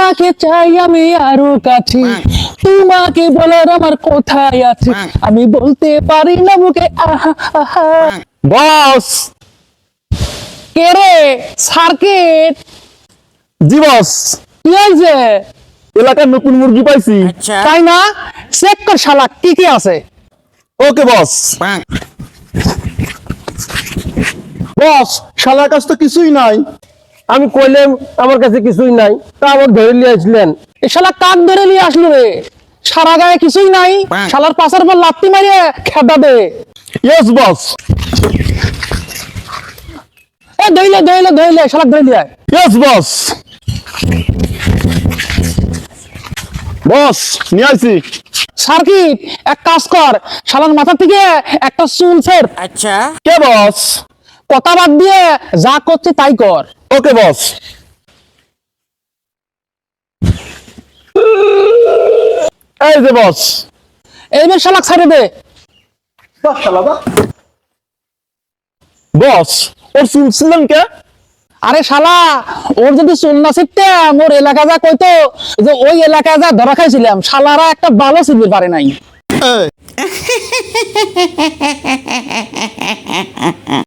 তোমাকে চাই আমি আরো কাছে, তোমাকে বলার আমার কোথায় আছে, আমি বলতে পারি না মুখে আহা আহা। বস। কে রে? সার্কিট? জি বস, কি হয়েছে? এলাকার নতুন মুরগি পাইছি। তাই না? চেক কর শালা কি কি আছে। ওকে বস। বস, শালার কাছে তো কিছুই নাই। আমি কইলাম আমার কাছে কিছুই নাই, তা আমার ধরে নিয়ে আসলেন। এ শালা কাক ধরে নিয়ে আসলো রে? সারা গায়ে কিছুই নাই, শালার পাশার পর লাত্তি মারিয়ে খেদা দে। Yes boss. এ ধইলে ধইলে ধইলে শালা ধরে নিয়ে আয়। Yes boss. বস নিয়ে আসি। সার্কিট, এক কাজ কর, শালার মাথা থেকে একটা চুল ছেড়। আচ্ছা কে বস? কথা বাদ দিয়ে যা করছে তাই কর। ওকে বস। এই যে বস। এইবার শালাক ছেড়ে দে। বস, ওর চুল ছিলেন কে? আরে শালা, ওর যদি চুল না ছিটতে মোর এলাকা যা কইতো যে ওই এলাকায় যা ধরা খাইছিলাম, শালারা একটা ভালো চিনতে পারে নাই।